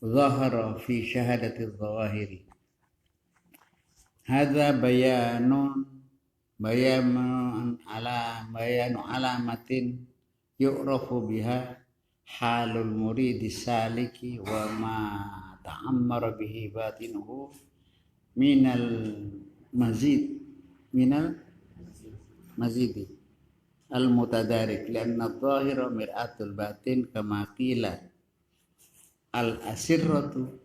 zahara fi syahadati zawahiri. Hadza bayanu alamatin yu'rafu biha halul muridi saliki wa ma ta'ammara bihi batinuhu minal mazidi al mutadarik lianna adh-dhahira mir'atul batin kama qila al asirratu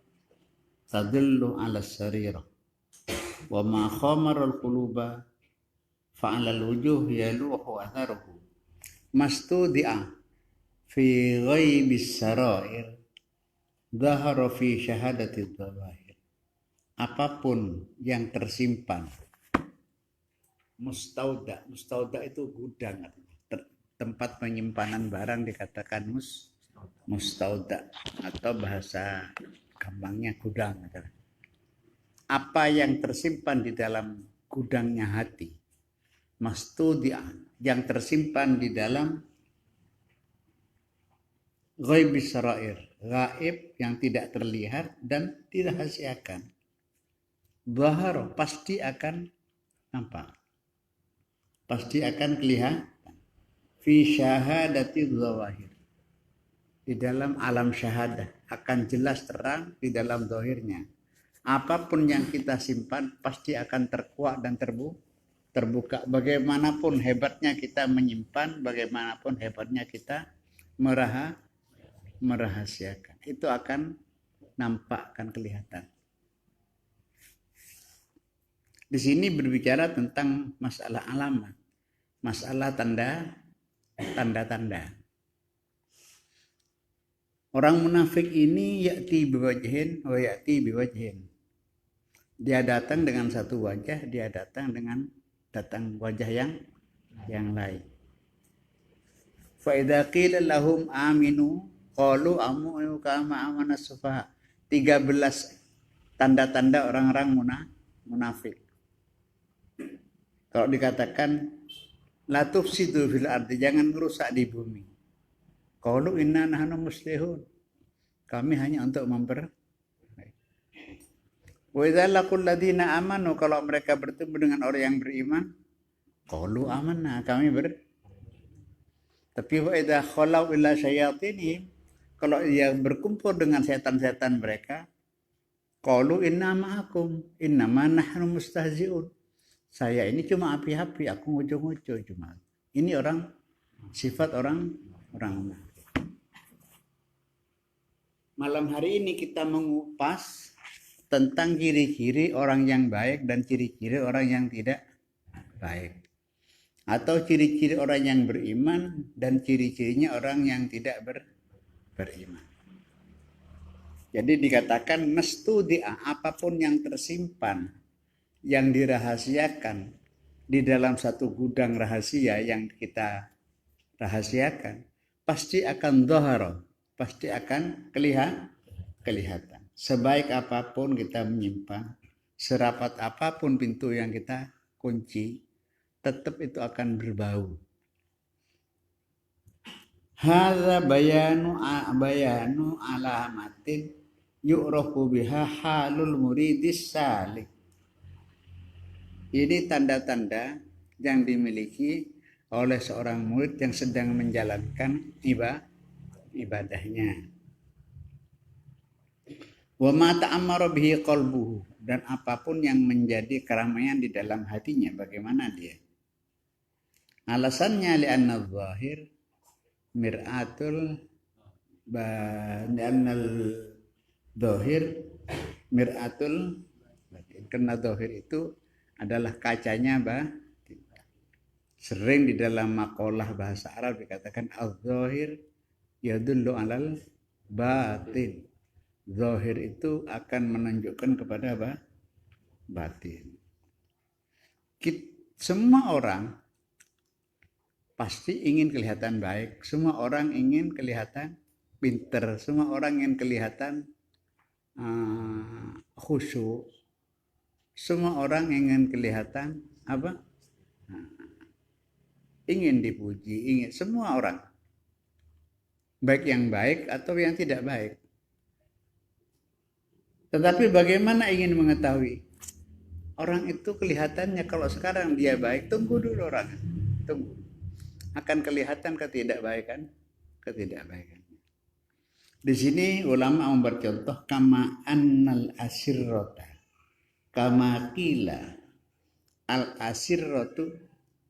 tadullu ala sarira wa ma khamara al quluba fa'ala al wujuh yaluhu atharuhu mastudi'a fi ghaibis sarair dhahara fi syahadati dzawahir. Apapun yang tersimpan, mustauda itu gudang, tempat penyimpanan barang dikatakan mustauda atau bahasa gampangnya gudang. Apa yang tersimpan di dalam gudangnya hati, mastudia yang tersimpan di dalam ghaibis sarair, gaib yang tidak terlihat dan dirahasiakan. Dhahara pasti akan nampak, pasti akan kelihatan. Fi syahadati dzawahir, di dalam alam syahadah akan jelas terang di dalam zahirnya. Apapun yang kita simpan pasti akan terkuak dan terbuka. Bagaimanapun hebatnya kita menyimpan, bagaimanapun hebatnya kita merahasiakan, itu akan nampak, akan kelihatan. Di sini berbicara tentang masalah alamat, masalah tanda-tanda. Orang munafik ini ya'ti biwajhin wa ya'ti biwajhin. Dia datang dengan satu wajah, dia datang wajah yang lain. Fa idza qila lahum aminu qalu aminu kama amana sufaha. 13 tanda-tanda orang-orang munafik. Kalau dikatakan la tufsidu fil ardi, jangan merusak di bumi. Qalu inna nahnu muslihun. Kami hanya untuk memperbaiki. Wa idza laqul ladina amanu, kalau mereka bertemu dengan orang yang beriman, qalu amanna, kami Tapi wa idza khalau ila syayatinihim, kalau yang berkumpul dengan setan-setan mereka, qalu inna ma'akum innama nahnu mustahzi'un. Saya ini cuma api-api, aku ngucu-ngucu cuma. Ini sifat orang munafik. Malam hari ini kita mengupas tentang ciri-ciri orang yang baik dan ciri-ciri orang yang tidak baik. Atau ciri-ciri orang yang beriman dan ciri-cirinya orang yang tidak beriman. Jadi dikatakan mastudia, apapun yang tersimpan, yang dirahasiakan di dalam satu gudang rahasia yang kita rahasiakan, pasti akan dhahara, pasti akan kelihatan. Sebaik apapun kita menyimpan, serapat apapun pintu yang kita kunci, tetap itu akan berbau. Hadza bayanu alamatin yu'rafu biha halul muridis salik. Ini tanda-tanda yang dimiliki oleh seorang murid yang sedang menjalankan ibadahnya. Wa ma ta'ammara bihi qalbuhu, dan apapun yang menjadi keramaian di dalam hatinya, bagaimana dia. Alasannya li'anna adh-dhahir mir'atul karena dhahir itu adalah kacanya sering di dalam maqalah bahasa Arab dikatakan adh-dhahir yadullu alal batin. Zahir itu akan menunjukkan kepada batin. Semua orang pasti ingin kelihatan baik, semua orang ingin kelihatan pinter, semua orang ingin kelihatan khusyuk, semua orang ingin kelihatan ingin dipuji, semua orang, baik yang baik atau yang tidak baik. Tetapi bagaimana ingin mengetahui? Orang itu kelihatannya kalau sekarang dia baik, tunggu dulu orang. Tunggu. Akan kelihatan ketidakbaikan. Di sini ulama mempercontoh kama annal asirrota. Kama qila al asirrotu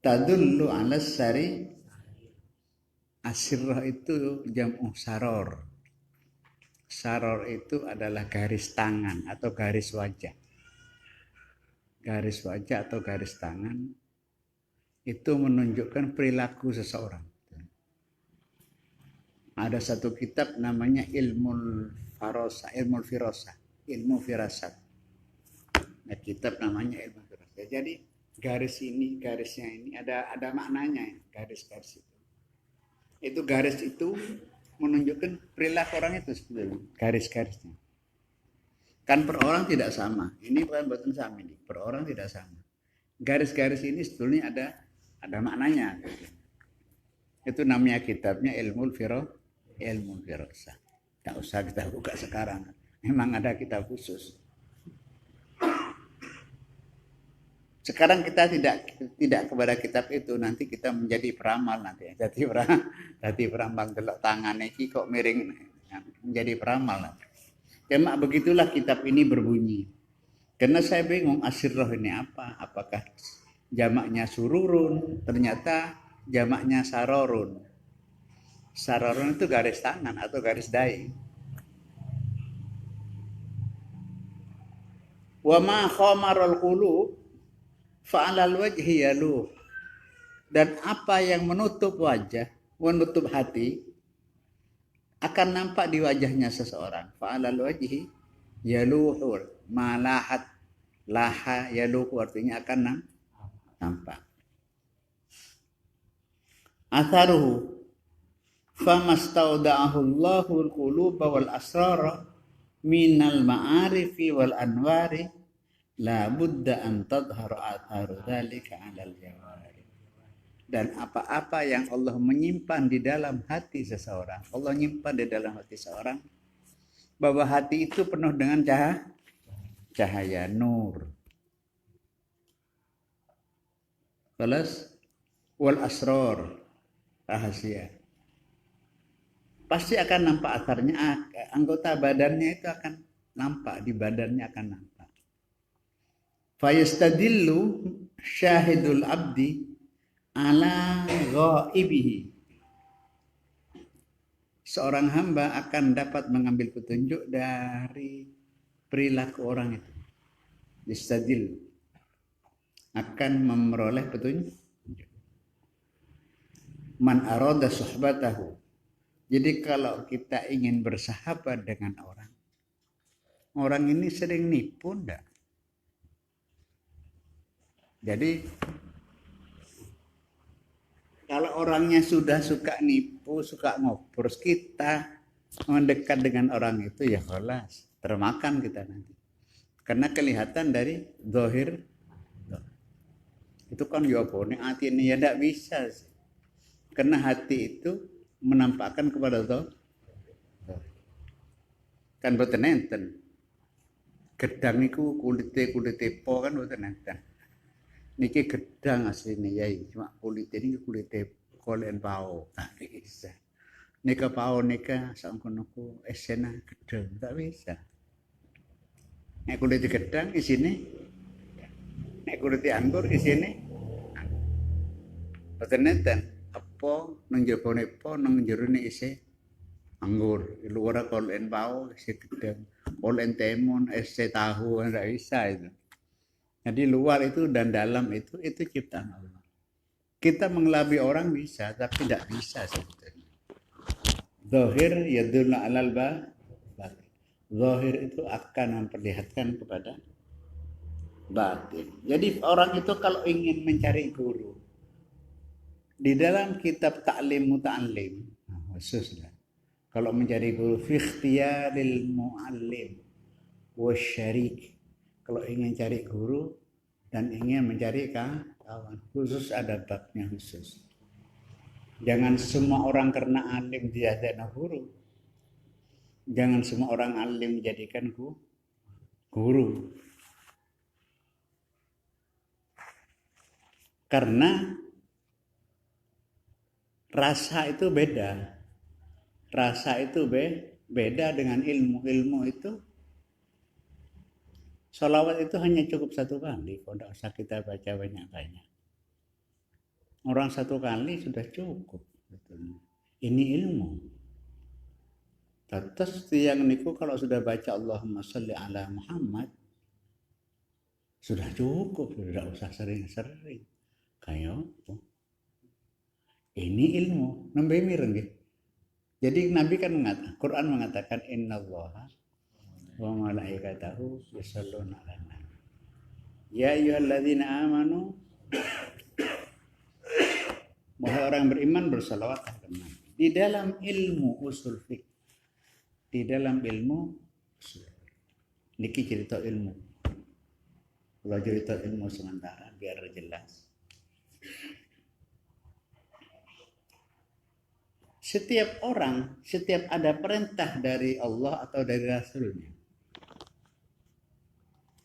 tadullu ala sari. Asirroh itu jam'u saror. Saror itu adalah garis tangan atau garis wajah. Garis wajah atau garis tangan itu menunjukkan perilaku seseorang. Ada satu kitab namanya ilmu firasat. Nah, kitab namanya ilmu firasat. Jadi garisnya ini ada maknanya, garis-garis itu. Itu garis itu menunjukkan perilaku orang itu sebetulnya, garis-garisnya. Kan per orang tidak sama. Ini bukan buatan sama ini. Per orang tidak sama. Garis-garis ini sebetulnya ada maknanya. Itu namanya kitabnya ilmu firasat. Tak usah kita buka sekarang. Memang ada kitab khusus. Sekarang kita tidak kepada kitab itu, nanti kita menjadi peramal nanti. Jadi peramal delok tangan iki kok miring, menjadi peramal nanti. Cuma begitulah kitab ini berbunyi. Karena saya bingung asirroh ini apa? Apakah jamaknya sururun? Ternyata jamaknya sarorun. Sarorun itu garis tangan atau garis dahi. Wa ma khamarul qulub fa'alal wajhi yaluh. Dan apa yang menutup wajah, menutup hati, akan nampak di wajahnya seseorang. Fa'alal wajhi yaluhur. Malahat laha yaluhu artinya akan nampak. Atharuhu famastaudahu Allahul quluba wal asrara minal ma'arifi wal anwari la budda an tadhhara atharu dzalika 'alal jawari. Dan apa-apa yang Allah menyimpan di dalam hati seseorang, Allah menyimpan di dalam hati seseorang, bahwa hati itu penuh dengan cahaya nur. Balas wal asrar, rahasia. Pasti akan nampak asarnya, anggota badannya itu akan nampak, di badannya akan nampak. Fayastadillu syahidul abdi ala ghaibihi. Seorang hamba akan dapat mengambil petunjuk dari perilaku orang itu. Yastadil akan memperoleh petunjuk. Man arada suhbatahu. Jadi kalau kita ingin bersahabat dengan orang ini sering nipu enggak? Jadi kalau orangnya sudah suka nipu, suka ngopros, kita mendekat dengan orang itu ya khalas, termakan kita nanti. Karena kelihatan dari zahir. Itu kan ya apa nih hati ini ya enggak bisa. Karena hati itu menampakkan kepada zahir. Kan boten enten. Gedang niku kulite po kan boten enten. Niki gedang asline yai, cuma kulite niki kulite kolen pao. Tak bisa. Nika pao nika sangkonoku esena gedang, tak bisa. Nek kulite gedang isine nek kulite anggur isine boten enten. Apa nang jabone po nang jerone isi anggur, luar kolen pao isi gedang, kolen temon, isi tahu enggak bisa itu. Jadi luar itu dan dalam itu ciptaan Allah. Kita mengelabui orang bisa, tapi tidak bisa sebetulnya. Zahir yadullu 'alal batin. Zahir itu akan memperlihatkan kepada batin. Jadi orang itu kalau ingin mencari guru, di dalam kitab Ta'lim Muta'allim, khususnya kalau mencari guru fi ikhtiyaril mu'allim wasyarik, kalau ingin cari guru dan ingin mencari kawan, khusus ada babnya khusus. Jangan semua orang karena alim dia jadi guru. Jangan semua orang alim menjadikan guru. Karena rasa itu beda. Rasa itu beda dengan ilmu. Ilmu itu sholawat itu hanya cukup satu kali. Kalau tidak usah kita baca banyak-banyak. Orang satu kali sudah cukup. Ini ilmu. Terus tiang niku kalau sudah baca Allahumma sholli ala Muhammad sudah cukup, sudah usah sering-sering. Kayak ini ilmu, nembe mireng nggih. Jadi Nabi kan mengatakan, Quran mengatakan innallaha wa malaikatahu yusholluna 'alan nabi. Ya ayyuhalladzina amanu, wahai orang beriman bersalawat kepada Nabi. Di dalam ilmu usul fiqh, di dalam ilmu usul niki cerita ilmu. Kalau cerita ilmu sementara biar jelas. Setiap orang, setiap ada perintah dari Allah atau dari Rasulnya,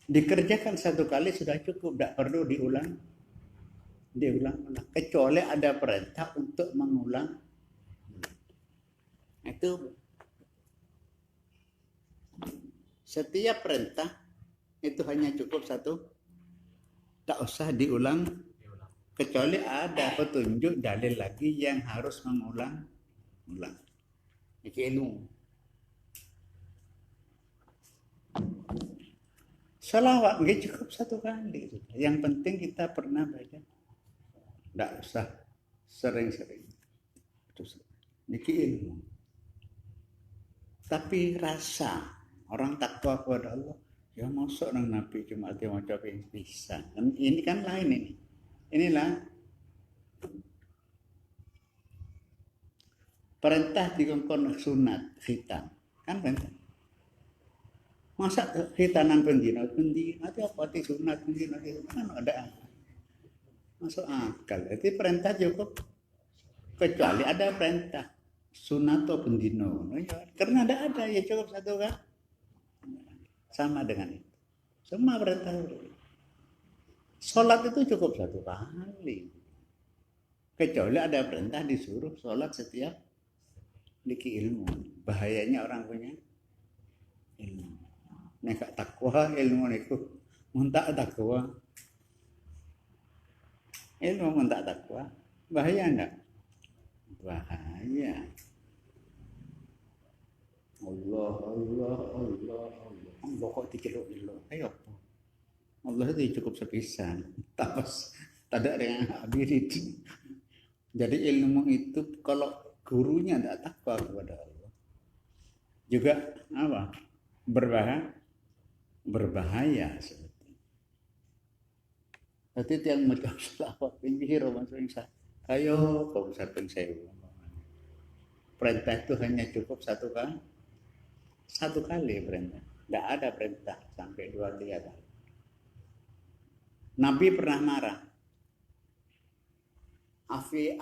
dikerjakan satu kali sudah cukup, tidak perlu diulang. Kecuali ada perintah untuk mengulang. Itu setiap perintah itu hanya cukup satu, tak usah diulang. Kecuali ada petunjuk dalil lagi yang harus mengulang. Ini ilmu. Salawat nggak cukup satu kali. Yang penting kita pernah baca. Tidak usah sering-sering. Ini ilmu. Tapi rasa orang takwa kepada Allah, ya masuk nang Nabi cuma dia mau coba bisa. Ini kan lain ini. Inilah perintah dikongkon sunat khitan kan perintah. Masa khitanan pendino itu apa ti sunat pendino itu kan ada. Masuk akal. Jadi perintah cukup kecuali ada perintah sunat atau pendino. Karena ada ya cukup satu kan. Sama dengan itu. Semua perintah. Sholat itu cukup satu kali. Kecuali ada perintah disuruh sholat setiap niki ilmu. Bahayanya orang punya ilmu. Nek takwa ilmu niku muntak takwa. Ilmu muntak takwa. Bahaya enggak? Bahaya. Allah. Allah kok diceluk-celuk. Ayo. Allah itu cukup sepisan. Tapos tidak ada yang habis. Jadi ilmu itu kalau gurunya tidak takwa kepada Allah juga apa berbahaya sebetulnya. Jadi yang macam selawat pinggir masuk insya ayo kau satu sewu. Perintah itu hanya cukup satu kali perintah. Tidak ada perintah sampai 2-3 kali. Nabi pernah marah. Afi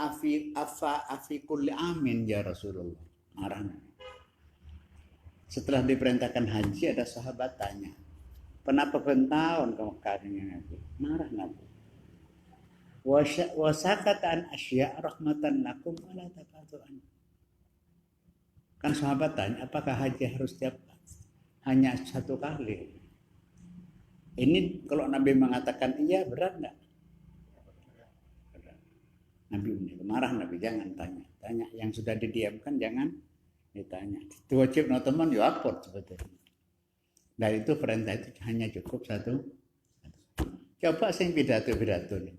kulli amin ya Rasulullah. Marah. Setelah diperintahkan haji ada sahabat tanya, kenapa tahun ke Mekah dengan Nabi? Marah Nabi. Wasakata an asya rahmatan lakum wala takatu'an. Kan sahabat tanya, apakah haji harus tiap hanya satu kali? Ini kalau Nabi mengatakan iya berat enggak? Nabi marah, Nabi jangan tanya yang sudah didiamkan jangan ditanya. Itu wajib no teman yo apot sebetulnya. Dari itu perintah itu hanya cukup satu. Coba sing pidato nih.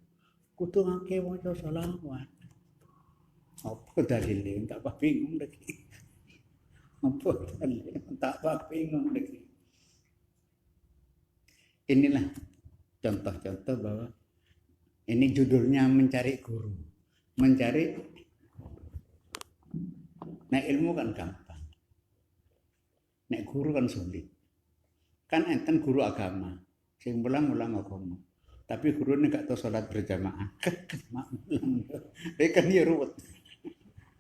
Kudu ngake maca selawat. Apa dalile tak bingung lagi. Apa dalile tak bingung lagi. Inilah contoh-contoh bahwa ini judulnya mencari guru. Nah ilmu kan gampang. Nek guru kan sulit. Kan enten guru agama, sing mulang-mulang agama. Tapi guru ini gak tahu sholat berjamaah. Kan dia ruwet.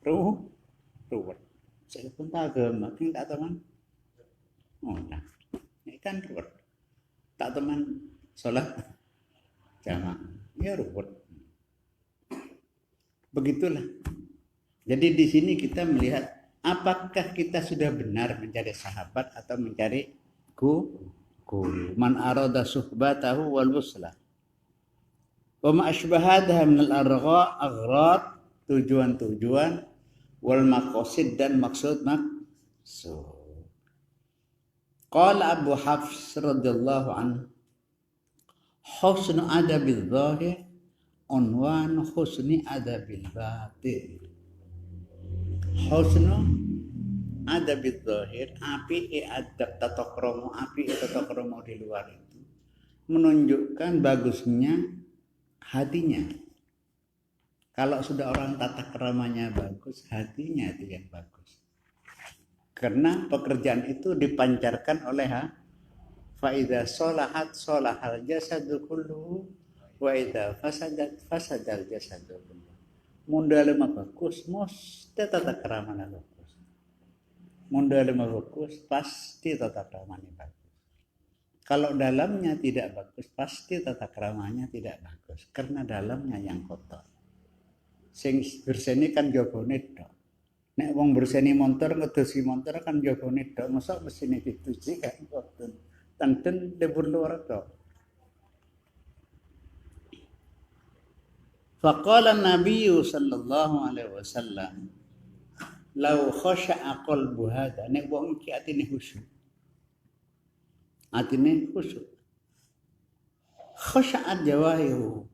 Ruwet. Saya pun tak agama, kan tak tahu kan. Oh nah, ini kan ruwet. teman sholat jamaah. Ya ruwet. Begitulah. Jadi di sini kita melihat apakah kita sudah benar mencari sahabat atau mencari guru. Man arada suhbatahu wal wusla. Wa ma asbahadaha min al-aghrad, tujuan-tujuan, wal maqasid dan maksud. Qala Abu Hafs radhiyallahu anhu, husnu adabil zahir unwan husni adabil batin. Husnu adabil zahir, api adab tata krama, api tata krama di luar itu menunjukkan bagusnya hatinya. Kalau sudah orang tata keramanya bagus, hatinya itu yang bagus. Karena pekerjaan itu dipancarkan oleh fa idza sholahat sholahal jasadu kulluhu wa idza fasadat fasadal jasadu kulluhu. Mun dalem bagus, mesti tata keramanya bagus. Mun dalem bagus, pasti tata keramanya bagus. Kalau dalamnya tidak bagus, pasti tata keramanya tidak bagus. Karena dalamnya yang kotor. Sing berseni kan jabone tok. Nek wong berseni montor ngedosi montor kan jabone tok. Mosok mesine dituji kan boten. Tanten debur luar tok. Faqala Nabi sallallahu alaihi wasallam, "Lau khasha'a qalbu hadza." Nek wong iki atine khusyuk. Atine khusyuk. Khasha'at jawahiru.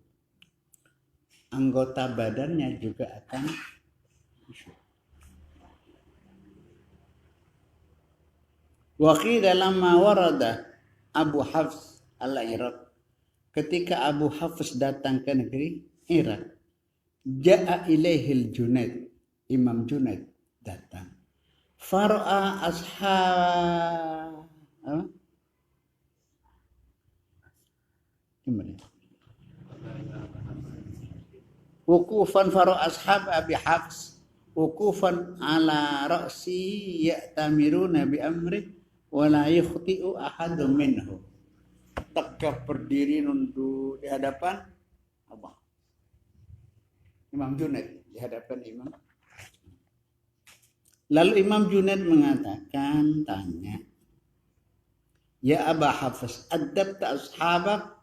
Anggota badannya juga akan khusyuk. Waqi dalam warada Abu Hafs al-Iraq, ketika Abu Hafs datang ke negeri Irak, ja'a ilaihil Junaid, Imam Junaid datang. Far'a ashab wukufan faru ashab Abi Hafs wukufan ala ra'si ya'tamiruna bi amri wa la yukhti'u ahadun minhu. Tegak berdiri nunduk di hadapan apa? Imam Junaid, di hadapan Imam. Lalu Imam Junaid mengatakan, tanya, "Ya Aba Hafs, adabta ashabak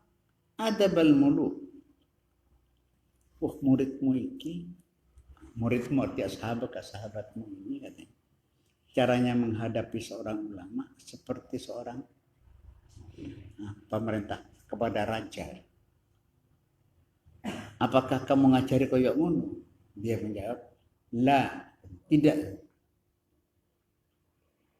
adabal muluk." Muridmu iki, muridmu arti ashabak, sahabatmu ini katanya, caranya menghadapi seorang ulama seperti seorang pemerintah kepada raja. Apakah kamu ngajari koyok ngono? Dia menjawab, la, tidak.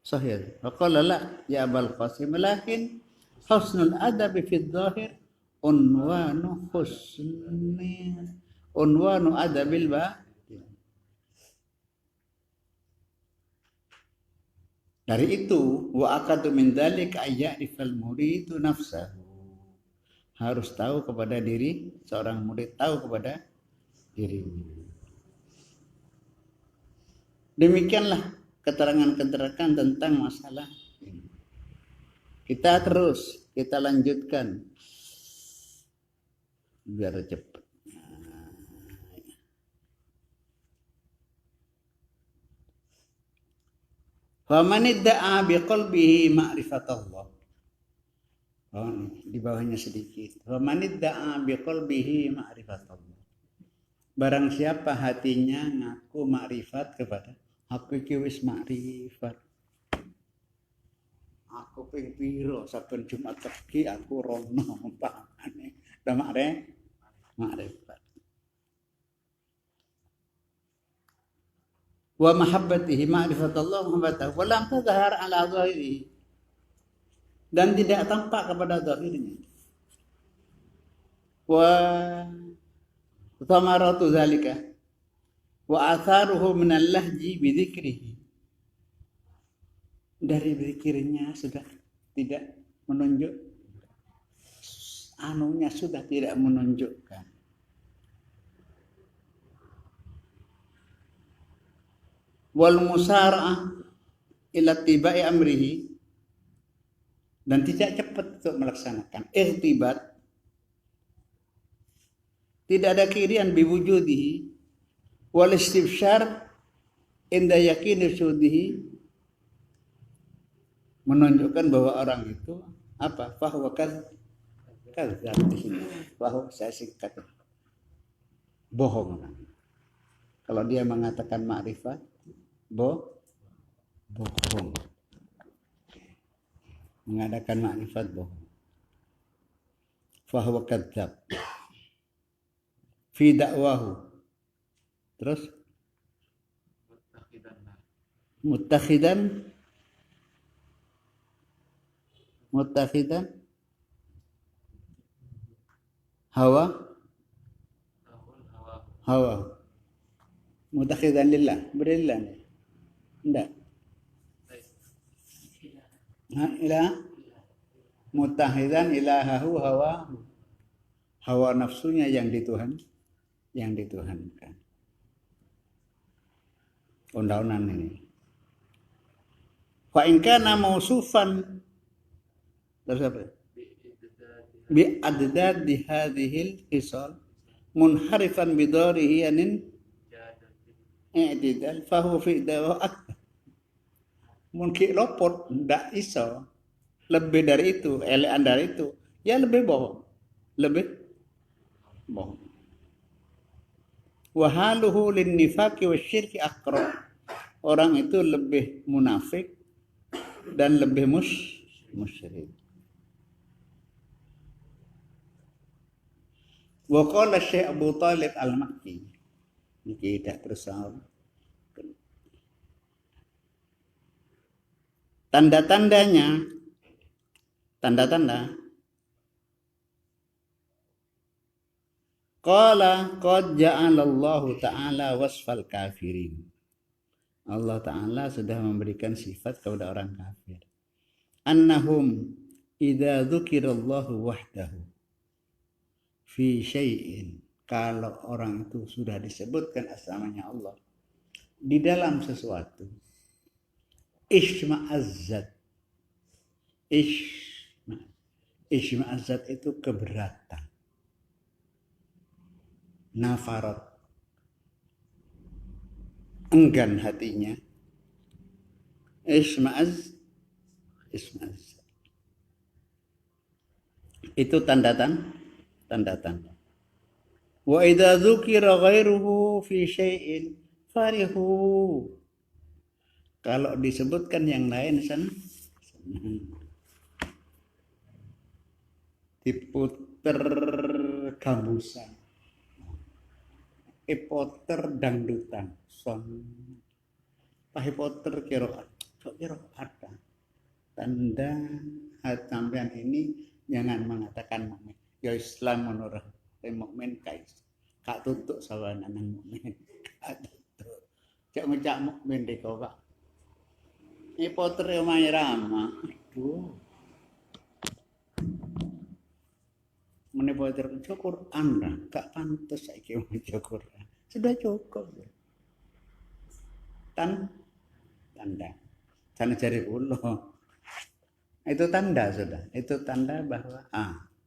Sahih. Faqala la ya Abul Qasim, lakin husnul adabi fi dhahir unwanu adabil batin. Dari itu wa akadu min dzalika ayya'rifal muridu nafsahu. Harus tahu kepada diri, seorang murid tahu kepada dirinya. Demikianlah keterangan-keterangan tentang masalah ini. Kita lanjutkan biar cepat. Faman idda'a biqalbihi ma'rifatullah. Oh, di bawahnya sedikit. Faman idda'a biqalbihi ma'rifatullah. Barang siapa hatinya ngaku makrifat kepada aku iki wis makrifat. Aku ping piro saben Jumat pagi aku rono pangane. Makrifat. Wa mahabbatihi ma'rifatullah muhabbatahu wa lam tadhhar ala dhahirihi, dan tidak tampak kepada zahirnya. Wa thamaratu zalika wa atharuhu min al-lahji bi dzikrihi, dari zikirnya sudah tidak menunjuk, anunya sudah tidak menunjukkan. Wal musara'ah ila tibai amrihi, dan tidak cepat untuk melaksanakan. Irtibat, tidak ada kirian biwujudihi wal istibsyar inda yaqini sudihi, menunjukkan bahwa orang itu apa? Fahuwa kadzdzab di sini. Bahwa saya singkat bohong. Kalau dia mengatakan makrifat, bohong. Mengadakan makrifat bohong. Fahuwa kadzdzab fi dakwahu. Terus mutakhidan hawa mutakhidan lillah, berillah enggak, mutakhidan ilahahu hawa nafsunya yang dituhankan. Undang-undang ini. Fa in kana mausufan terus apa? Bi adad di hadhil hisal munharifan bidarihi anin i'tidal fa huwa fi dawa'at. Mungkin lopot ndak iso lebih dari itu, elean dari itu, ya lebih bohong. Wa haluhu lin nifaqi wasyirki aqrab. Orang itu lebih munafik dan lebih musyrik. Wa qala Syekh Abu Talib Al-Makki, ini tidak bersahab. Tanda-tanda qala qad ja'alallahu ta'ala wasfal kafirin. Allah Ta'ala sudah memberikan sifat kepada orang kafir. Annahum idza dzukirallahu wahdahu fi syai'in. Kalau orang itu sudah disebutkan asamanya Allah di dalam sesuatu, Ishma'azzat itu keberatan. Nafarat, enggan hatinya. Ishma'az itu tanda-tanda. Wa idza dzukira ghairuhu fi syai'in farihu. Kalau disebutkan yang lain senang. Diputer gambusan, ipoter dangdutan, son, pahipoter kiroat, ada tanda sampean ini jangan mengatakan mukmin. Ya Islam menurut mukmin kais, kak tutuk sawana nang mukmin, kak tutuk, cak ngejak mukmin deh kau pak. Ipoter yang main ramah, aduh. Menepoter Quran dah, gak pantas saya kira baca Quran. Sudah cukup. Tanda. Sana cari ulo. Itu tanda sudah. Itu tanda bahwa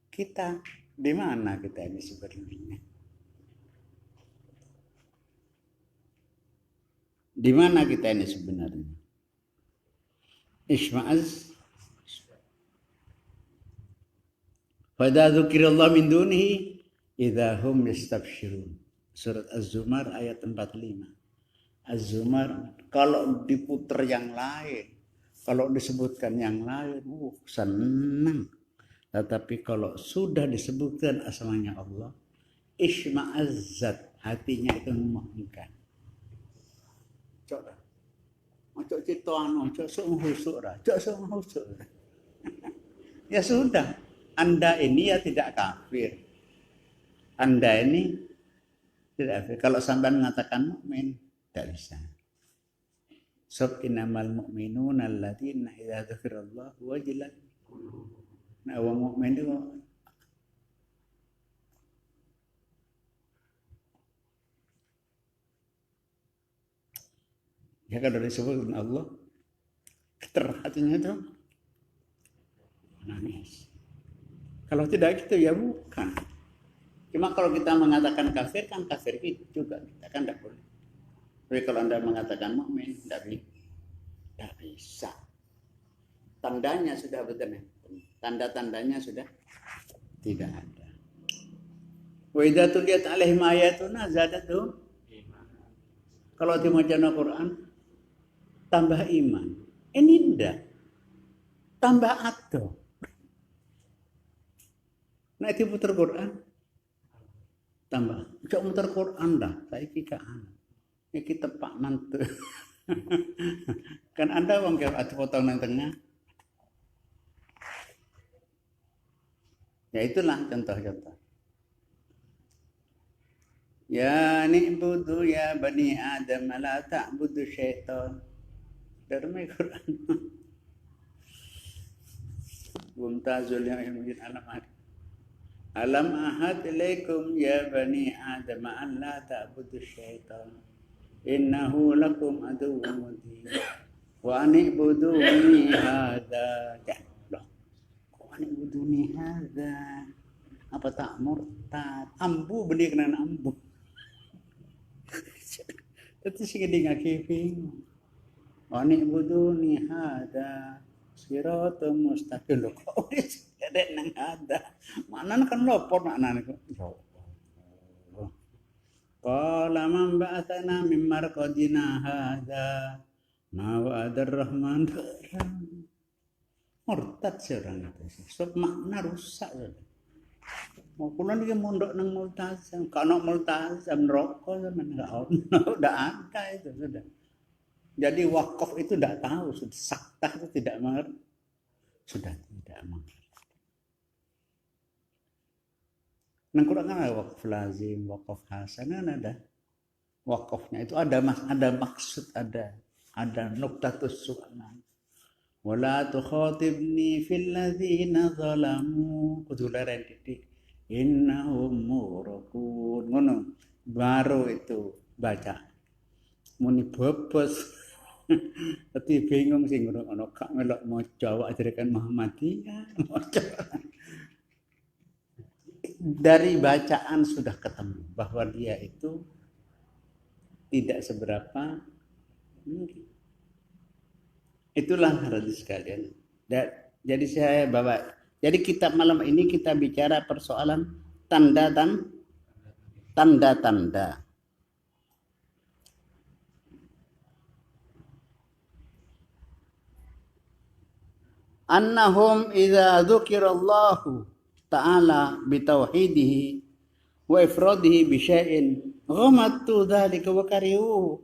kita di mana kita ini sebenarnya? Di mana kita ini sebenarnya? Isma'az Fadza dzukirallah min dunihi idza hum yastabsyirun. Surat Az-Zumar ayat 45. Az-Zumar kalau diputer yang lain, kalau disebutkan yang lain, senang. Tetapi kalau sudah disebutkan asamanya Allah, isma'azzat, hatinya itu memohonkan. Cok. Cok citoan, cok sungguh-sungguh, cok sungguh-sungguh. Ya sudah. Anda ini ya tidak kafir. Anda ini tidak kafir. Kalau sampai mengatakan mukmin, tidak bisa. Sab innamal mu'minuna alladzina idza dzukirallahu wajilat. Nah, orang mukmin itu ya kalau disebut Allah, keter hatinya itu nangis. Kalau tidak gitu ya bukan. Cuma kalau kita mengatakan kafir kan kafir itu juga kita kan tidak boleh. Tapi kalau Anda mengatakan mukmin tidak bisa. Tandanya sudah betul. Tanda-tandanya sudah tidak ada. Wa idza tuliyat alaihim ayatuna zadatuhum. Kalau dibaca Al-Quran tambah iman. Ini tidak. Tambah ado. Nah itu putar Quran tambah. Cok muter Quran dah. Saya kira ini kita pak mantu. Kan Anda wong ada potong nang tengah. Ya itulah contoh-contoh. Ya ni'budu ya bani Adam la ta'budu syaitan. Dari Quran. Mumtazul yang mungkin alam ahad ilaikum ya bani Adam an la ta'budu syaitan. Innahu lakum aduwwun mubin. Wa an'buduni hadza. Wa an'buduni hadza. Apa tak murtad? Ambu benih kena ambu. Itu sih ngaki bingung. Wa an'buduni hadza. Siratal mustaqim lho kok wis ada nang ada. Mana kan lopor maknane kok. Qala man ba'athana min marqadina hadza ma wa'adar rahman. Murtad seorang itu. Sebab makna rusak. Mau kula niki mondok nang multazam, kana multazam rokok zaman enggak ono, udah ada itu sudah. Jadi wakaf itu tidak tahu, sudah saktah itu tidak mengerti. Sudah tidak mengerti. Nang Quran kan ada wakaf lazim, wakaf hasan kan ada. Wakafnya itu ada maksud, ada nuktatus su'alan. Wala tukhatibni fil ladzina zalamu. Kudularen titik. Innahum muraqun. Ngono. Baru itu baca. Muni bobos. Tapi bingung sih ngono kak melok maca awak ajarkan Muhammadiyah. Dari bacaan sudah ketemu bahwa dia itu tidak seberapa mungkin. Itulah hadis sekalian. Jadi saya bawa. Jadi kita malam ini kita bicara persoalan tanda-tanda. Annahum idza dzukirallahu ta'ala bitauhidihi wa ifradihi bi syai'in ghamattu dzalika wa karihu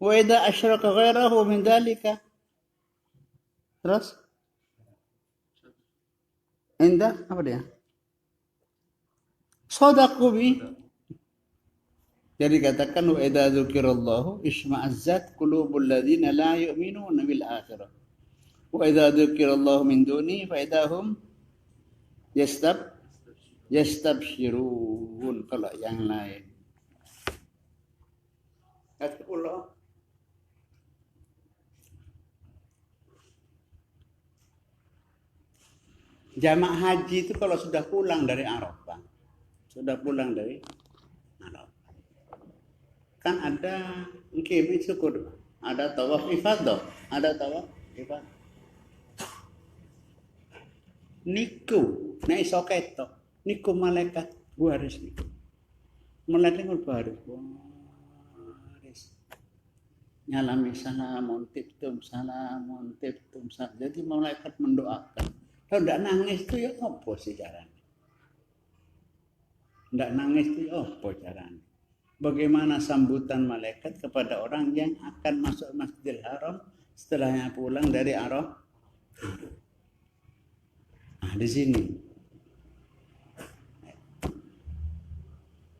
wa idza asyraka ghairahu min dzalika terus indah apa dia sadaqu bi. Jadi katakan wa idza dzukirallahu isma'azzat qulubul ladzina la yu'minuna bil akhirah. Wa idza dzukirallahu min duni fa idahum yastabshirun. Kalau yang lain kata jamaah haji itu kalau sudah pulang dari Arafah, kan ada mungkin syukur, ada tawaf ifadah, niku nek iso ketok niku malaikat baris niku malaikat baris nyalami salamun tiptum jadi malaikat mendoakan. Kalau tidak nangis itu ya apa sih caranya? Tidak nangis itu ya apa caranya? Bagaimana sambutan malaikat kepada orang yang akan masuk Masjidil Haram setelahnya pulang dari Arafah? Nah, di sini.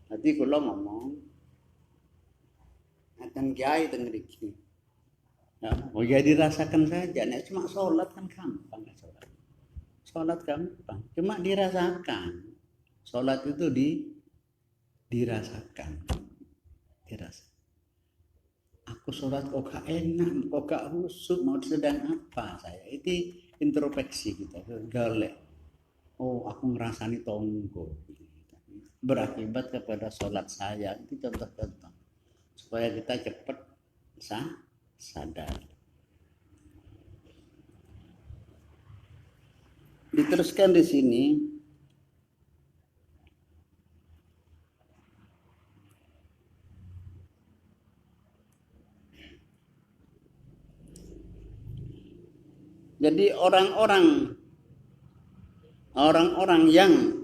Tadi kalau ngomong, akan kiai tengriki. Ya, mau jadi dirasakan saja. Nek cuma sholat kan gampang. Sholat gampang. Cuma dirasakan. Sholat itu dirasakan. Aku sholat kok gak enak, kok gak khusyuk, mau sedang apa saya? introspeksi kita, golek. Oh, aku ngerasani tonggo. Berakibat kepada sholat saya. Itu contoh-contoh. Supaya kita cepat sadar. Diteruskan di sini. Jadi orang-orang yang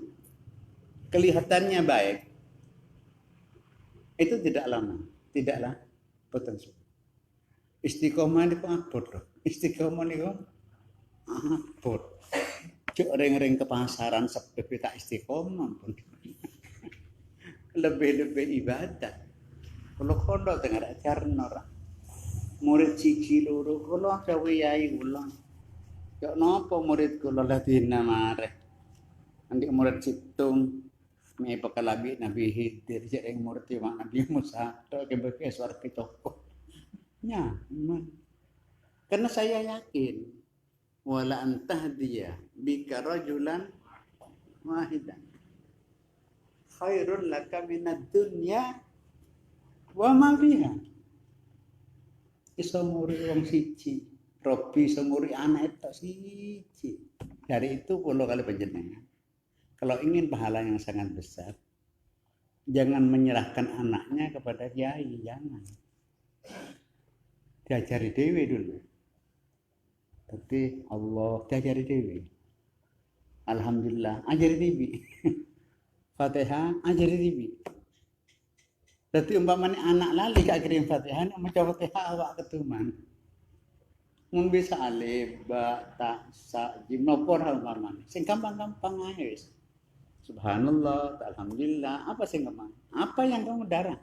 kelihatannya baik itu tidaklah potensi. Istiqomah itu abot loh. Istiqomah itu abot. Cuk ring-ring ke pasaran sepepe tak istiqomah pun. Lebih ibadah. Kalau kondo tengah ajar nora. Murid siji loro kula gawe yai kula. Kok napa murid kula ladina mareh. Nanti murid situng me pakalabi Nabi Khidir jeung murid Nabi Musa tok kebeke swarga toko. Ya, karena saya yakin wala antahdiya bika rajulan wahidan khairun laka minad dunya wa ma fiha. Iso muri wong siji, Robi iso muri anak itu siji. Dari itu kula kali panjenengan. Kalau ingin pahala yang sangat besar, jangan menyerahkan anaknya kepada kiai, jangan. Diajari dewe dulu. Tapi Allah diajari dewe. Alhamdulillah, ajari dewe. Fatihah, ajari dewe. Jadi umpamanya anak lali gak kirim Fatihah, maca Fatihah awak ketuman. Mun bisa alif, ba, ta, sa, jim, nopor umpamanya. Sing gampang-gampang ae wis. Subhanallah, alhamdulillah, apa sih gampang? Apa yang kamu darah?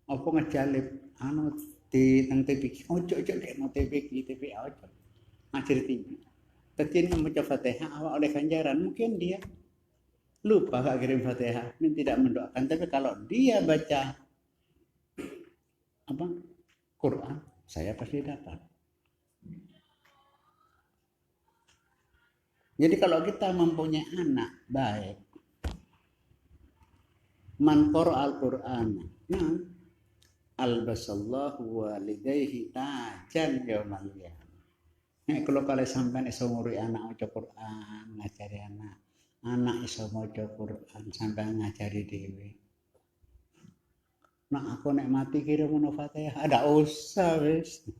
Apa ngejalip anu di nang TPK, ojo kayak mau TPK ojo. Ngajar TV. Tadi membaca Fatihah awak oleh ganjaran, mungkin dia lupa gak kirim Fatihah, ini tidak mendoakan. Tapi kalau dia baca apa Quran, saya pasti dapat. Jadi kalau kita mempunyai anak baik, man qara al-Qur'an, nah, albasallahu walidayhi tajan yaumal qiyamah. Nek kalau sampean iso nguri anak maca Quran, ngajari anak iso maca Quran sampean ngajari dhewe. Nah aku nek mati kira ngono Fatihah, ada usah wis.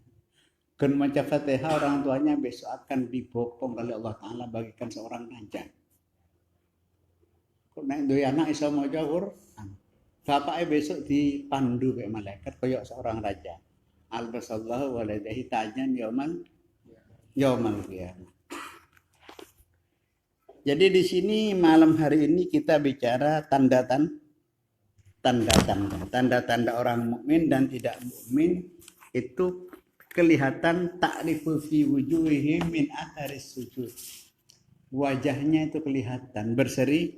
Kan maca Fatihah orang tuanya besok akan dibopong oleh Allah Ta'ala bagikan seorang raja. Kok nek duwe anak iso maca Quran. Bapaknya besok dipandu kayak malaikat koyok seorang raja. Albasallahu walidayhi tajan yaumal qiyamah. Jadi di sini malam hari ini kita bicara tanda-tanda orang mukmin dan tidak mukmin itu kelihatan ta'rifu fi wujuhihim min atharis sujud. Wajahnya itu kelihatan berseri.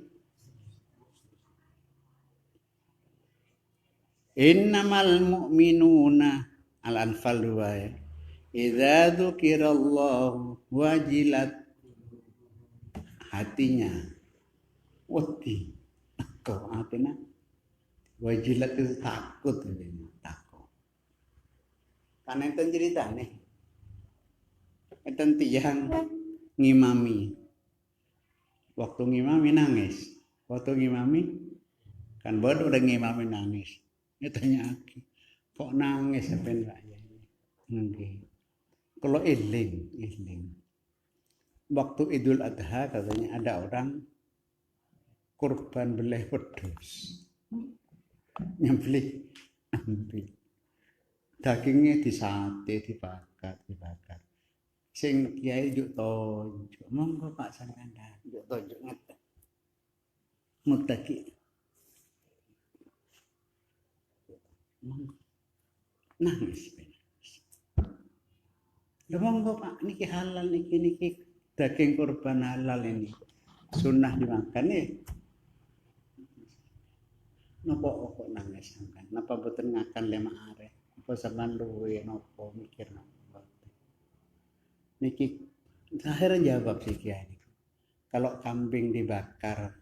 Innamal mu'minuna al-anfal 2. Idza dzukirallahu wajilat hatinya. Wedi. Kau artinya wajilat itu takut. Karena itu cerita nih. Itu tiang ngimami. Waktu ngimami nangis. Waktu ngimami kan baru udah ngimami nangis. Dia tanya aku, kok nangis apa enggak ya? Nangis. Kalau iling. Waktu Idul Adha katanya ada orang kurban beleh wedhus. Nyembelih ambil. Dagingnya disate, dibakar. Sing kiai juk tonjuk, monggo Pak Sangkanda, juk tonjuk ngeten. Mutaki. Monggo. Nangis. Lha monggo Pak, niki halal niki daging kurban halal ini. Sunnah dimakan nih. Napa kok nangis sampean? Napa boten ngakan lema arek? Apa sampean luwe napa mikir napa? Niki akhirnya jawab si Kiai. Kalau kambing dibakar,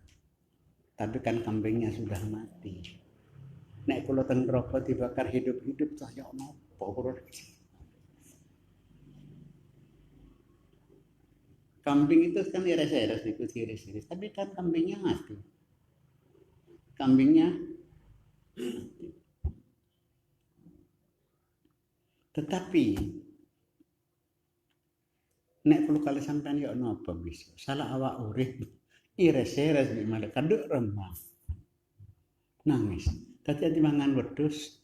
tapi kan kambingnya sudah mati. Nek kula teng neraka dibakar hidup-hidup saya napa? Kambing itu kan iris-iris ikut iris-iris, tapi kan kambingnya mati. Kambingnya tetapi nek perlu kali sampean yo napa bisa salah awak urip iris-iris di malah kaduk remah nangis dadi dimangan wedhus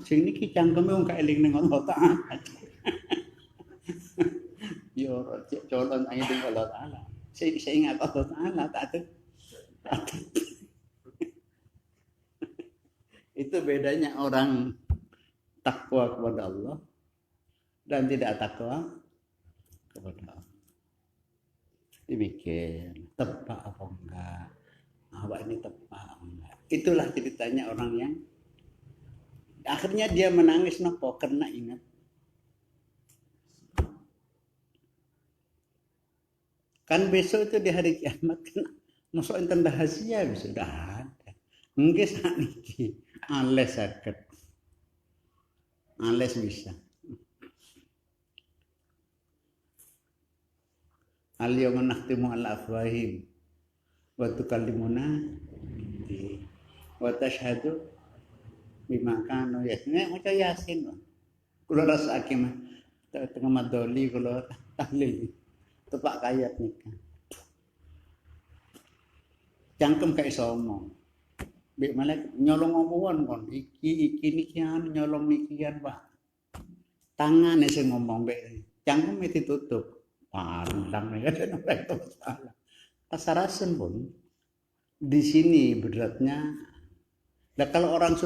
sing niki cangkeme wong gak eling ning Allah Taala yo colon ae ning Allah Taala saya ingat Allah Taala tak ada. Itu bedanya orang takwa kepada Allah dan tidak takwa kepada Allah. Dipikir tepat apa enggak, awak ini tepat apa enggak. Itulah ceritanya orang yang akhirnya dia menangis nopo karena ingat kan besok itu di hari kiamat kan masuk enten rahasia sudah ada. Mungkin saat ini ales sakit, ales bisa. Al-yawma nakhtimu ala afwahim wa tukallimuna wa tashhadu bima kanu yasna maca yasin. Kula rasake mah tengah madoli kula tahlil tepak kayat nikah. Cangkem gak iso omong. Mbek malek nyolong omongan kon iki nikian nyolong nikian Pak. Tangane sing ngomong mbek cangkem ditutup. Pandang ya dan orang itu salah. Pasarasen pun di sini beratnya. Nah, kalau orang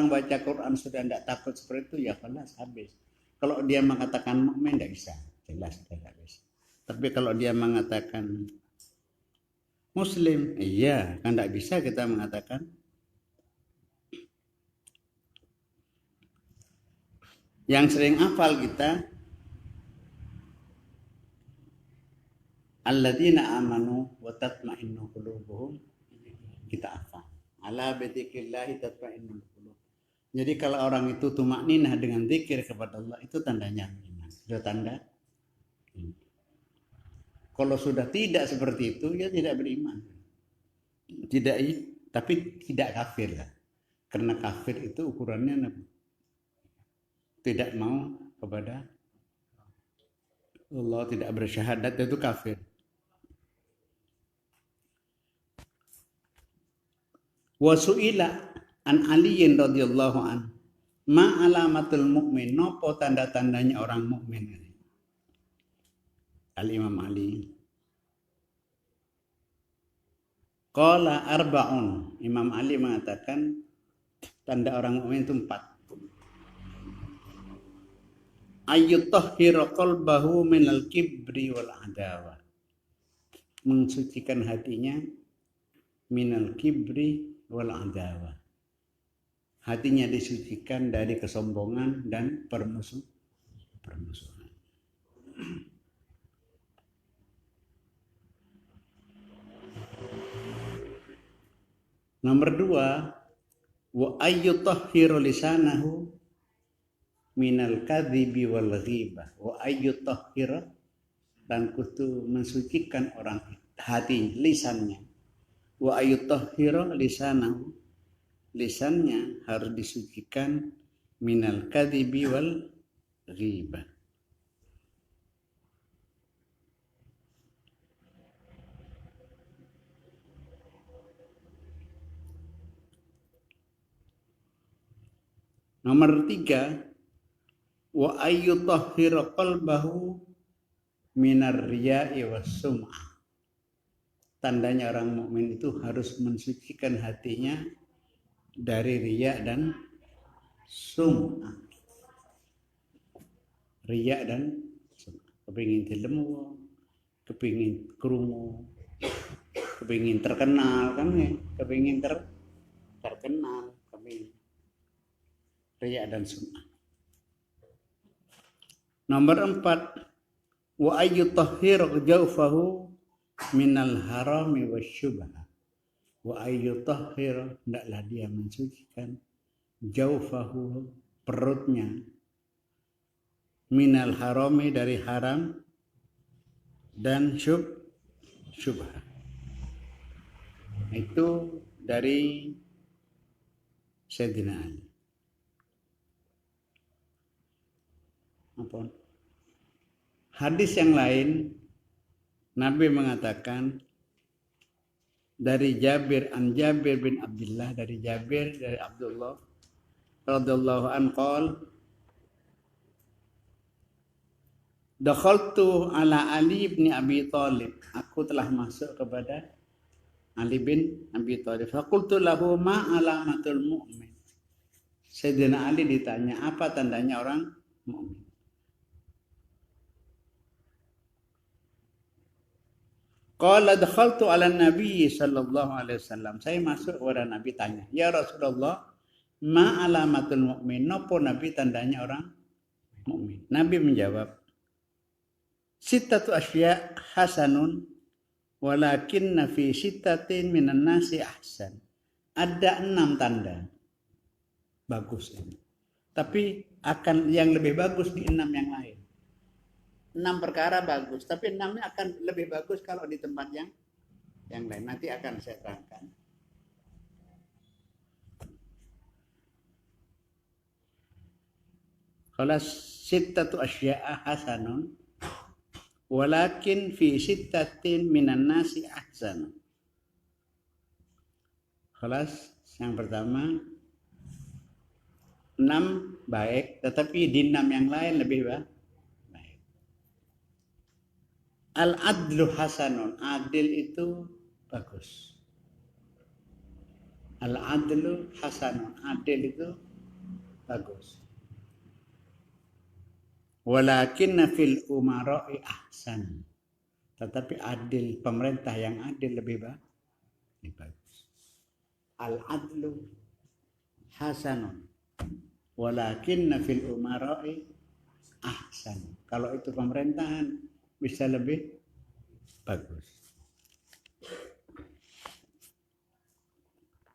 baca Quran sudah tidak takut seperti itu ya kelas habis. Kalau dia mengatakan mukmin tidak bisa, jelas tidak bisa. Tapi kalau dia mengatakan Muslim, iya kan tidak bisa kita mengatakan. Yang sering hafal kita alladzina amanu wa tatma'innu qulubuhum kita hafal. Ala bidzikrillah tatma'innul qulub. Jadi kalau orang itu tumakninah dengan zikir kepada Allah itu tandanya iman. Sudah tanda. Kalau sudah tidak seperti itu ya tidak beriman. Tidak tapi tidak kafir lah. Karena kafir itu ukurannya tidak mau kepada Allah, tidak bersyahadat itu kafir. Wa su'ila an Aliyin radhiyallahu an ma alamatul mukmin, nopo tanda-tandanya orang mukmin ini. Al-Imam Ali qala arba'un, Imam Ali mengatakan tanda orang mukmin itu 4. Ayyutahhira qalbahu minal kibri wal adawa, mensucikan hatinya minal kibri wal adawa, hatinya disucikan dari kesombongan dan permusuhan. Nomor 2, wa ayyutahhiru lisanahu minal kadhibi wal ghibah, wa ayyutahhira, dan kudu mensucikan orang hati lisannya. Wa ayyutahhira lisanahu, lisannya harus disucikan minal kadhibi wal ghibah. Nomor 3, wa ayyutahhira qalbahu minar riya'i was sum'ah. Tandanya orang mukmin itu harus mensucikan hatinya dari riya dan sum'ah. Riya dan sum'ah. Kepingin dilemu, kepingin krungu, kepingin terkenal kan ya, kepingin terkenal, kepingin riya dan sum'ah. Nomor 4, wa ayyutahhir jawfahu minal harami wasyubha. Wa ayyutahhir, hendaklah dia mensucikan jawfahu, perutnya, minal harami, dari haram, dan syubha. Itu dari Sayyidina Ali. Hadis yang lain Nabi mengatakan dari Jabir bin Abdullah, dari Abdullah radhiyallahu anhu qala dakhaltu ala Ali bin Abi Thalib, aku telah masuk kepada Ali bin Abi Thalib. Faqultu lahu ma alamatul mu'min. Sayyidina Ali ditanya, apa tandanya orang mukmin? Qala dakhaltu ala Nabi sallallahu alaihi wasallam. Saya masuk kepada Nabi, tanya, "Ya Rasulullah, ma alamatul mu'min?" Napa Nabi tandanya orang mukmin? Nabi menjawab, "Sittatu asya' hasanun walakinna fi sittatin minan nasi ahsan." Ada 6 tanda bagus ini. Tapi akan yang lebih bagus di 6 yang lain. 6 perkara bagus, tapi 6-nya akan lebih bagus kalau di tempat yang lain. Nanti akan saya terangkan. Qala sittatu asya'a hasanun walakin fi sittatin minan nasi ahsan. Kelas yang pertama 6 baik, tetapi di 6 yang lain lebih baik. Al-adlu hasanun, adil itu bagus. Al-adlu hasanun, adil itu bagus. Walakinna fil umara'i ahsan. Tetapi adil, pemerintah yang adil lebih bagus. Al-adlu hasanun. Walakinna fil umara'i ahsan. Kalau itu pemerintahan bisa lebih bagus.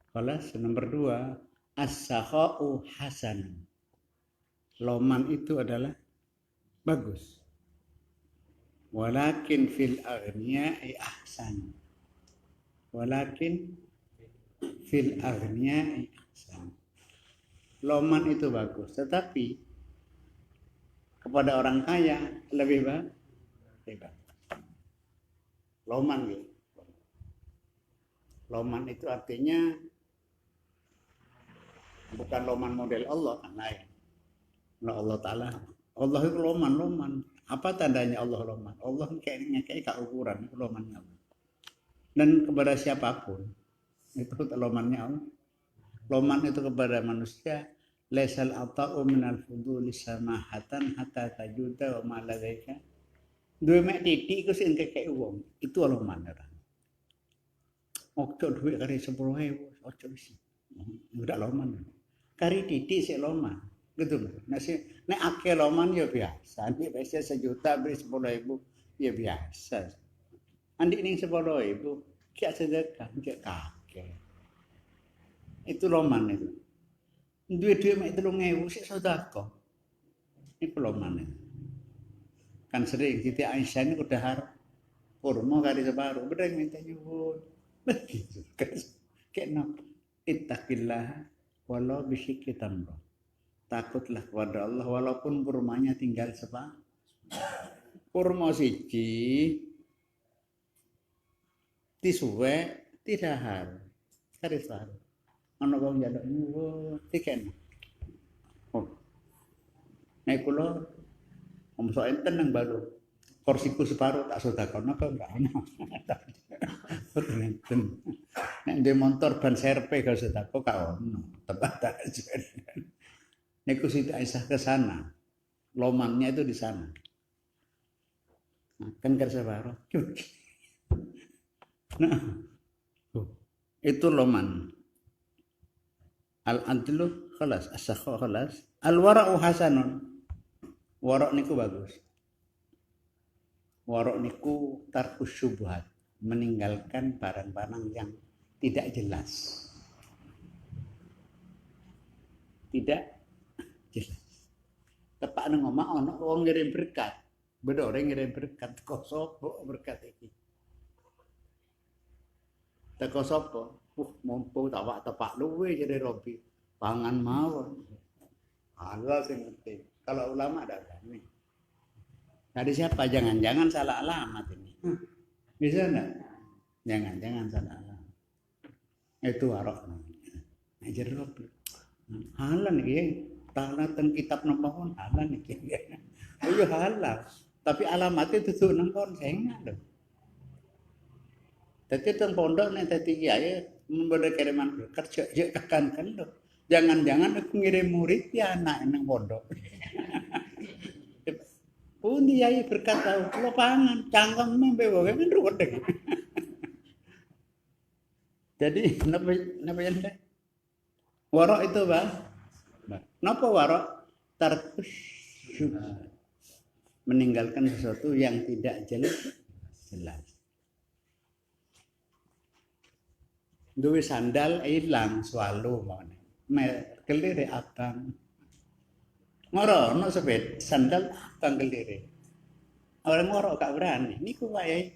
Kelas nomor 2, as-sakha'u hasan. Loman itu adalah bagus. Walakin fil aghniya'i ahsan. Walakin fil aghniya'i ahsan. Loman itu bagus, tetapi kepada orang kaya lebih bagus. Loman gitu. Loman itu artinya bukan loman model Allah, kan lain. Allah Ta'ala, Allah itu loman. Apa tandanya Allah loman? Allah kayaknya kayak ukuran itu lomannya Allah. Dan kepada siapapun itu lomannya Allah. Loman itu kepada manusia. Laisal ata'u minal fuduli samahatan hatta tajuda wa ma ladaika. Duwe mek titik iku sing kekek wong, itu loman ora. Ojo duit kari 10.000, ojo wis. Udah loman. Kari titik sik loman. Gitu lho. Nek akeh loman ya biasa. Nek biasa 1 juta beri 10.000 ya biasa. Andik ning 10.000 kiak sedekah, kiak kakek. Itu loman itu. Duit-duit mek 3.000 sik sedekah. Itu loman itu. Kan sering Siti Aisyah ini udah harap kurma kali separuh, bener minta nyuwun. Begitu. Kayak ittaqillah walau bisyikki tamrah. Takutlah kepada Allah walaupun kurmanya tinggal separuh. Kurma siji disuwe tidak harus. Kali separuh. Ana wong njaluk nyuwun tiken. Oh. Nek kula omso enten nang baru kursiku separuh tak sedekahno apa enggak ana. Enten. Nek ndek motor ban serpe gak sedekah ka ono. Tepat aja. Nek Siti Aisyah ke sana. Lomannya itu di sana. Nah, kan kerja separuh. Nah, itu loman. Al-adlu khalas, as-sakha khalas. Al-wara'u hasanun. Warok niku bagus. Warok niku tarkus syubhat, meninggalkan barang-barang yang tidak jelas. Tidak jelas. Tepak nang omah ana wong ngirim berkat. Bedore ngirim berkat kok sapa berkat iki. Teko sapa? Mumpung tepak luwe jadi Robi. Pangan mawon. Allah sing ngerti. Kalau ulama ada berani. Tadi siapa? Jangan-jangan salah alamat ini. Bisa enggak? Jangan-jangan salah alamat. Itu warok. Ngajar Robi. Halal iki. Tanah teng kitab nembahon halal iki. Oh iya halal. Tapi alamatnya tutup nang kon sing lho. Dadi teng pondok nek dadi kiai memberi kiriman kerja ya tekan kan lho. Jangan-jangan aku ngirim murid ya anak nang pondok. Pundi yai berkata, "Lo pangan cangkem membe wae men ruwet." Jadi napa yen teh? Warok itu, Bang. Napa warok? Tarkus syubhat. Meninggalkan sesuatu yang tidak jelas. Duwe sandal ilang swalu mawon. Kelire abang. Ngoro ono seped sandal abang kelire. Orang ngoro gak berani. Niku wae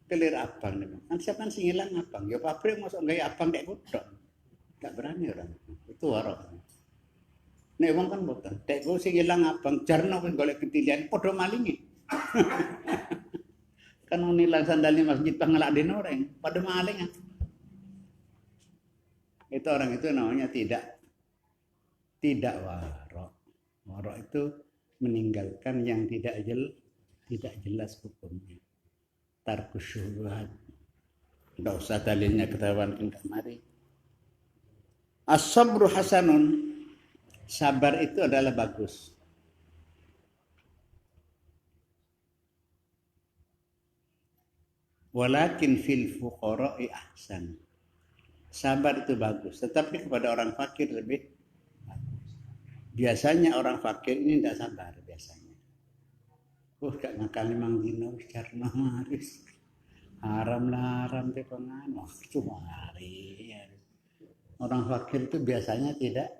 kelir abang niku. Kan siapa sing ilang abang? Ya pabrik mosok gawe abang nek kutok. Gak berani orang. Itu warok. Nek wong kan boten. Nek go sing ilang abang jarno wis golek ketilian padha malinge. Kan nilang sandalnya masjid pangelak den orang, padha maling. Itu orang itu namanya tidak warok. Warok itu meninggalkan yang tidak jelas hukumnya. Tarkus syubhat. Tidak usah dalilnya ketahuan enggak mari. As-sabru hasanun. Sabar itu adalah bagus. Walakin fil fuqara'i ahsan. Sabar itu bagus, tetapi kepada orang fakir lebih bagus. Biasanya orang fakir ini tidak sabar biasanya. Gak ngakal limang dino karena maris. Haram teh pengan waktu hari. Orang fakir itu biasanya tidak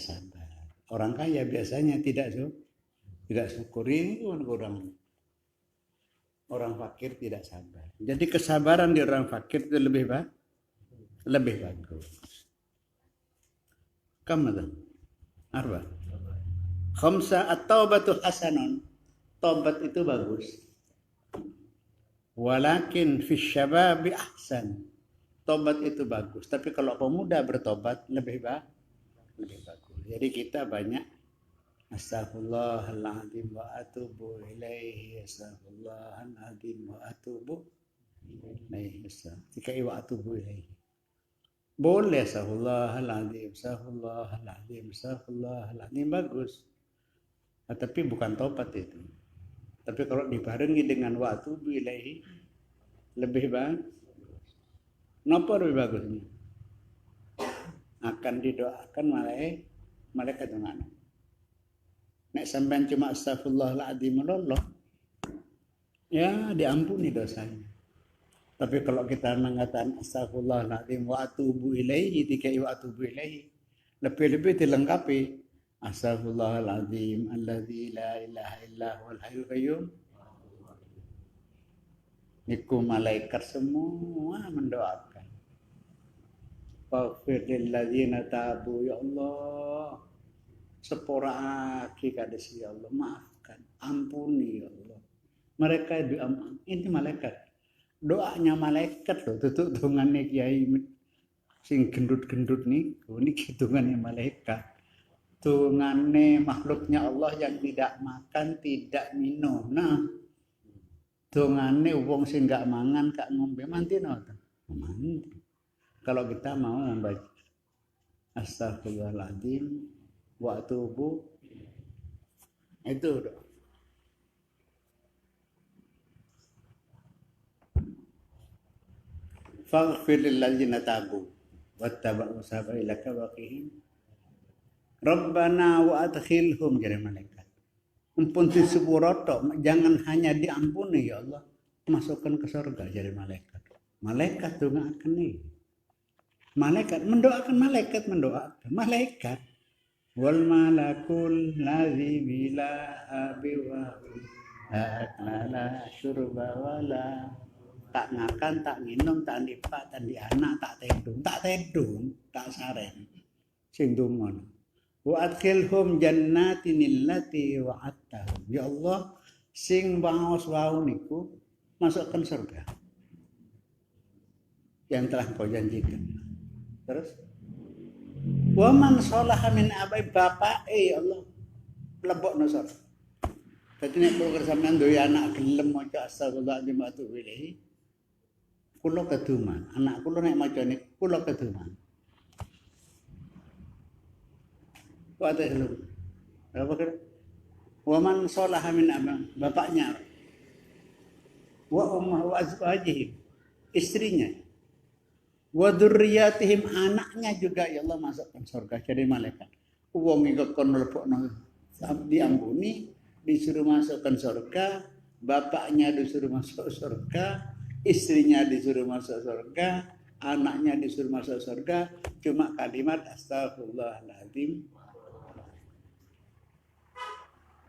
sabar. Orang kaya biasanya tidak syukuri orang fakir tidak sabar. Jadi kesabaran di orang fakir itu lebih bagus. Kamu arba. Khamsa at-taubatu hasanun. Taubat itu bagus. Walakin fi syababi ahsan. Taubat itu bagus, tapi kalau pemuda bertobat lebih bagus. Jadi kita banyak astaghfirullahaladzim wa atubu ilaihi, astaghfirullahaladzim wa atubu ilaihi. Jika wa atubu ilaihi boleh astaghfirullahaladzim bagus. Tapi bukan tobat itu. Tapi kalau dibarengi dengan wa atubu ilaihi lebih bagus. Napa lebih bagusnya? Akan didoakan malaikat dengan. Nek sampean cuma astaghfirullahaladzim Allah, ya diampuni dosanya. Tapi kalau kita mengatakan astaghfirullahaladzim wa atubu ilaihi, dikai wa atubu ilaihi, lebih-lebih dilengkapi astaghfirullahaladzim alladzi la ilaha illa huwal hayyul qayyum. Niku malaikat semua mendoakan. Faghfir lil ladzina tabu, ya Allah. Sepora aki kades ya Allah, maafkan, ampuni ya Allah. Mereka ini malaikat. Doanya malaikat loh, tutuk dongane kiai sing gendut-gendut niku niki dongane malaikat. Dongane makhluknya Allah yang tidak makan, tidak minum. Nah, dongane wong sing gak mangan, gak ngombe manti napa? Manti. Kalau kita mau membaca astagfirullahaladzim wa atubu itu doa. Faghfir lil ladzina tabu wattaba'u sabilaka waqihim Rabbana wa adkhilhum, jadi malaikat. Ampun di sepuro tok, jangan hanya diampuni ya Allah, masukkan ke surga jadi malaikat. Malaikat doakan nih. Malaikat mendoakan. Malaikat wal malakul ladzi bila abiwa la syurba wala tak makan, tak minum, tak nipak, tak dianak, tak tedung, tak saren. Sing dungon. Wa adkhilhum jannatin allati wa'adtahum. Ya Allah, sing waos wau niku masukkan surga yang telah kau janjikan. Terus wa man sholaha min abai bapak ya Allah lebokno surga. Dadi nek kula sampeyan duwe anak gelem maca astagfirullahaladzim wa atubu ilaihi, kula keduman. Anak kula nek macane kula keduman. Wa ta'ala. Apa kira? Wa man sholaha min abang, bapaknya. Wa ummuhu wa azwajihi, istrinya. Wa dzurriyyatihim, anaknya juga ya Allah masukkan surga jadi malaikat. Wong iki kon mlebokno diampuni, disuruh masukkan surga, bapaknya disuruh masuk surga, istrinya disuruh masuk surga, anaknya disuruh masuk surga, cuma kalimat astagfirullahaladzim.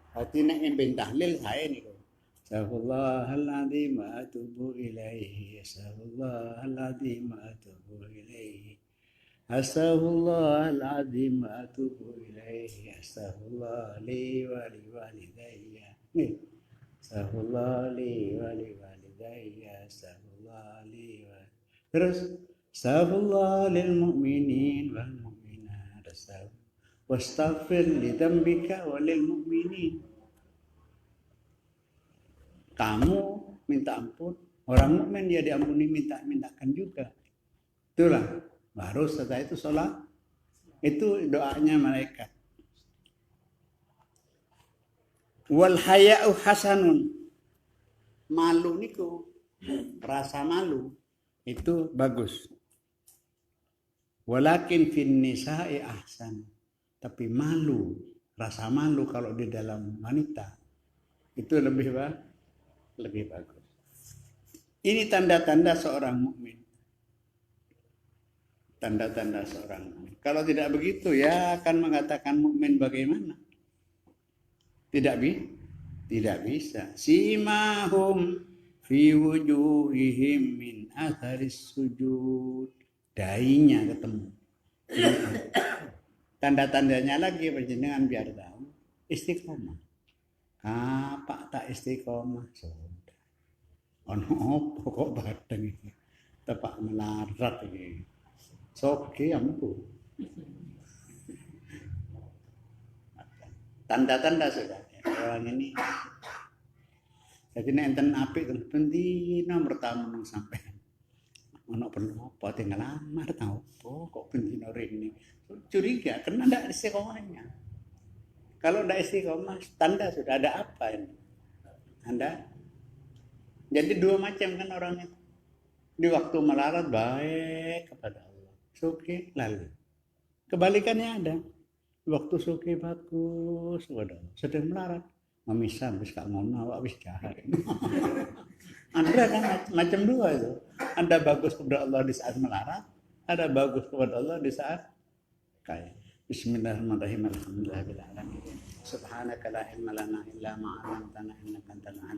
Hati nek ngembeng tahlil saya niku. Astaghfirullahaladzim wa atubu ilaihi. Astaghfirullahaladzim wa atubu ilaihi. Astaghfirullahaladzim wa atubu ilaihi. Astaghfirullah li wa li walidayya. Astaghfirullah li wa li walidayya. Astaghfirullah li wa. Terus astaghfirullah lil mu'minin wal mu'minat. Wastaghfir li dzambika wa lil mu'minin. Kamu minta ampun, orang mukmin dia diampuni, mintakan juga. Itulah baru setelah itu sholat. Itu doanya malaikat. Wal haya'u hasanun. Malu niku, rasa malu itu bagus. Walakin fin nisa'i ahsan. Tapi malu, rasa malu kalau di dalam wanita itu lebih bagus. Ini tanda-tanda seorang mukmin. Tanda-tanda seorang mukmin. Kalau tidak begitu ya akan mengatakan mukmin bagaimana? Tidak bisa. Simahum fi wujuhihim min atharis sujud. Dainya ketemu. Tanda-tandanya lagi panjenengan biar tahu istiqomah. Apa tak istiqomah? Ono opo kok badeng iki. Tepak melarat iki. Soge ampu. Tanda-tanda sudah. Orang ini. Jadi nek enten apik bendina pertama nang sampean. Ono perlu apa tinggal lamar ta opo kok bendina rene. Curiga karena ndak istiqomahnya. Kalau ndak istiqomah tanda sudah ada apa ini? Anda jadi dua macam kan orangnya. Di waktu melarat baik kepada Allah. Suki lalu. Kebalikannya ada. Di waktu suki bagus kepada Allah. Sedang melarat. Memisah habis gak ngono awak wis jahat. Anda kan macam dua itu. Anda bagus kepada Allah di saat melarat, ada bagus kepada Allah di saat kaya. Bismillahirrahmanirrahim. Alhamdulillahirabbil alamin. Subhanaka la ilma lana illa ma 'allamtana innaka antal alim.